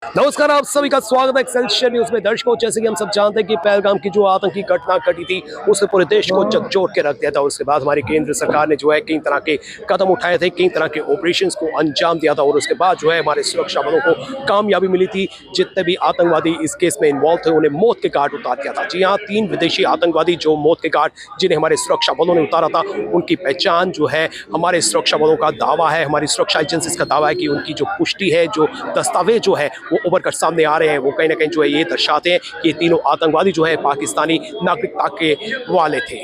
नमस्कार, आप सभी का स्वागत है एक्सेलशियर न्यूज में। दर्शकों, जैसे कि हम सब जानते हैं कि पहलगाम की जो आतंकी घटना घटी थी उसने पूरे देश को झकझोर के रख दिया था। उसके बाद हमारी केंद्र सरकार ने जो है कई तरह के कदम उठाए थे, कई तरह के ऑपरेशंस को अंजाम दिया था और उसके बाद जो है हमारे सुरक्षा बलों को कामयाबी मिली थी। जितने भी आतंकवादी इस केस में इन्वॉल्व थे उन्हें मौत के घाट उतार दिया था। जी हाँ, 3 विदेशी आतंकवादी जो मौत के घाट जिन्हें हमारे सुरक्षा बलों ने उतारा था, उनकी पहचान जो है हमारे सुरक्षा बलों का दावा है, हमारी सुरक्षा एजेंसीज का दावा है कि उनकी जो पुष्टि है, जो दस्तावेज जो है वो उभर कर सामने आ रहे हैं। वो कहीं ना कहीं जो है ये दर्शाते हैं कि ये तीनों आतंकवादी जो है पाकिस्तानी नागरिकता के वाले थे।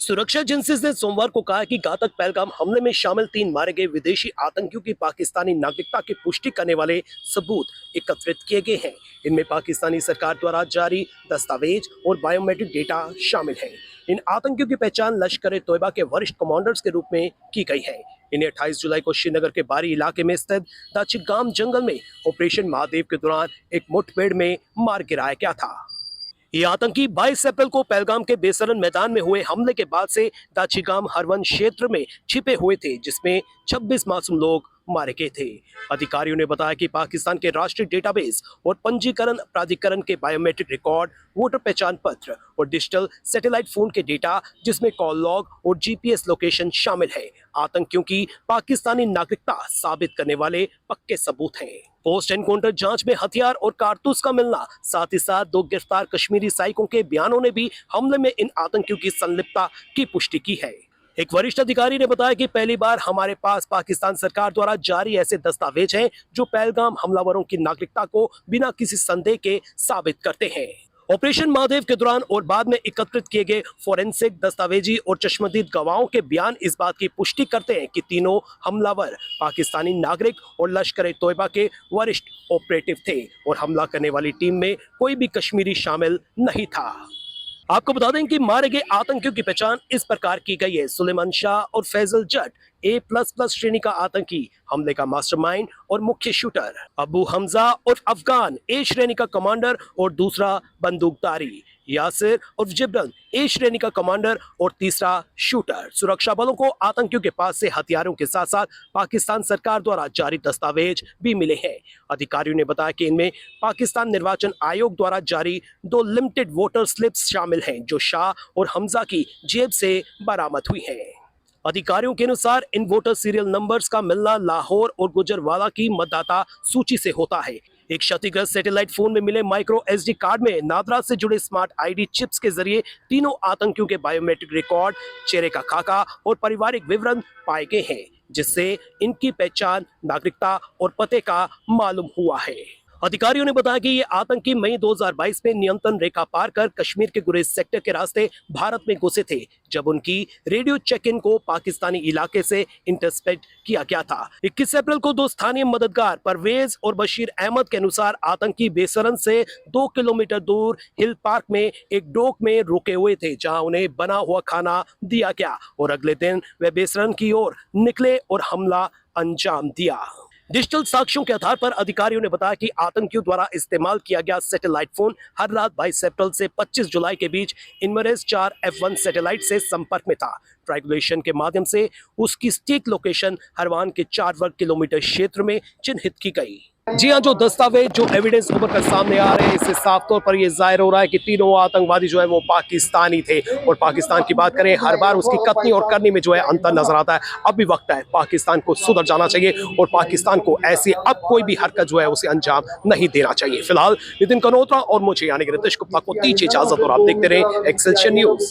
सुरक्षा एजेंसीज ने सोमवार को कहा कि घातक पहलगाम हमले में शामिल 3 मारे गए विदेशी आतंकियों की पाकिस्तानी नागरिकता की पुष्टि करने वाले सबूत एकत्रित किए गए हैं। इनमें पाकिस्तानी सरकार द्वारा जारी दस्तावेज और बायोमेट्रिक डेटा शामिल है। इन आतंकियों की पहचान लश्कर ए तोयबा के वरिष्ठ कमांडर्स के रूप में की गई है। इन्हें 28 जुलाई को श्रीनगर के बारी इलाके में स्थित दाचिगाम जंगल में ऑपरेशन महादेव के दौरान एक मुठभेड़ में मार गिराया गया था। ये आतंकी 22 अप्रैल को पहलगाम के बेसरन मैदान में हुए हमले के बाद से दाचिगाम हरवन क्षेत्र में छिपे हुए थे, जिसमें 26 मासूम लोग मारे गए थे। अधिकारियों ने बताया कि पाकिस्तान के राष्ट्रीय डेटाबेस और पंजीकरण प्राधिकरण के बायोमेट्रिक रिकॉर्ड, वोटर पहचान पत्र और डिजिटल सैटेलाइट फोन के डेटा, जिसमें कॉल लॉग और जीपीएस लोकेशन शामिल है, आतंकियों की पाकिस्तानी नागरिकता साबित करने वाले पक्के सबूत हैं। पोस्ट एनकाउंटर जांच में हथियार और कारतूस का मिलना, साथ ही साथ 2 गिरफ्तार कश्मीरी सैनिकों के बयानों ने भी हमले में इन आतंकियों की संलिप्तता की पुष्टि की है। एक वरिष्ठ अधिकारी ने बताया कि पहली बार हमारे पास पाकिस्तान सरकार द्वारा जारी ऐसे दस्तावेज हैं जो पहलगाम हमलावरों की नागरिकता को बिना किसी संदेह के साबित करते हैं। ऑपरेशन महादेव के दौरान और बाद में एकत्रित किए गए फोरेंसिक दस्तावेजी और चश्मदीद गवाहों के बयान इस बात की पुष्टि करते हैं कि तीनों हमलावर पाकिस्तानी नागरिक और लश्कर ए तोयबा के वरिष्ठ ऑपरेटिव थे और हमला करने वाली टीम में कोई भी कश्मीरी शामिल नहीं था। आपको बता दें कि मारे गए आतंकियों की पहचान इस प्रकार की गई है। सुलेमान शाह और फैजल जट A++ श्रेणी का आतंकी, हमले का मास्टरमाइंड और मुख्य शूटर। अबू हमजा और अफगान A श्रेणी का कमांडर और दूसरा बंदूकधारी। यासिर और जिब्रन A श्रेणी का कमांडर और तीसरा शूटर। सुरक्षा बलों को आतंकियों के पास से हथियारों के साथ साथ पाकिस्तान सरकार द्वारा जारी दस्तावेज भी मिले हैं। अधिकारियों ने बताया कि इनमें पाकिस्तान निर्वाचन आयोग द्वारा जारी 2 लिमिटेड वोटर स्लिप्स शामिल हैं, जो शाह और हमजा की जेब से बरामद हुई हैं। अधिकारियों के अनुसार इन वोटर सीरियल नंबर्स का मिलना लाहौर और गुजरवाला की मतदाता सूची से होता है। एक क्षतिग्रस्त सैटेलाइट फोन में मिले माइक्रो SD कार्ड में नादरा से जुड़े स्मार्ट ID चिप्स के जरिए तीनों आतंकियों के बायोमेट्रिक रिकॉर्ड, चेहरे का खाका और पारिवारिक विवरण पाए गए हैं, जिससे इनकी पहचान, नागरिकता और पते का मालूम हुआ है। अधिकारियों ने बताया कि ये आतंकी मई 2022 में नियंत्रण रेखा पार कर कश्मीर के गुरेज सेक्टर के रास्ते भारत में घुसे थे, जब उनकी रेडियो चेक इन को पाकिस्तानी इलाके से इंटरसेप्ट किया गया था। 21 अप्रैल को 2 स्थानीय मददगार परवेज और बशीर अहमद के अनुसार आतंकी बेसरन से 2 किलोमीटर दूर हिल पार्क में एक डोक में रुके हुए थे, जहां उन्हें बना हुआ खाना दिया गया और अगले दिन वे बेसरन की ओर निकले और हमला अंजाम दिया। डिजिटल साक्ष्यों के आधार पर अधिकारियों ने बताया कि आतंकियों द्वारा इस्तेमाल किया गया सैटेलाइट फोन हर रात 22 अप्रैल से 25 जुलाई के बीच इनमरेज 4 F1 सैटेलाइट से संपर्क में था। ट्राइगुलेशन के माध्यम से उसकी स्टिक लोकेशन हरवान के 4 वर्ग किलोमीटर क्षेत्र में चिन्हित की गई। जी हाँ, जो दस्तावेज, जो एविडेंस उभर कर सामने आ रहे हैं, इससे साफ तौर पर यह जाहिर हो रहा है कि तीनों आतंकवादी जो है वो पाकिस्तानी थे। और पाकिस्तान की बात करें, हर बार उसकी कथनी और करनी में जो है अंतर नजर आता है। अब भी वक्त है, पाकिस्तान को सुधर जाना चाहिए और पाकिस्तान को ऐसी अब कोई भी हरकत जो है उसे अंजाम नहीं देना चाहिए। फिलहाल नितिन कनोत्रा और मुझे यानी कि रितेश गुप्ता को दीजिए इजाजत और आप देखते रहे एक्सेलशियर न्यूज।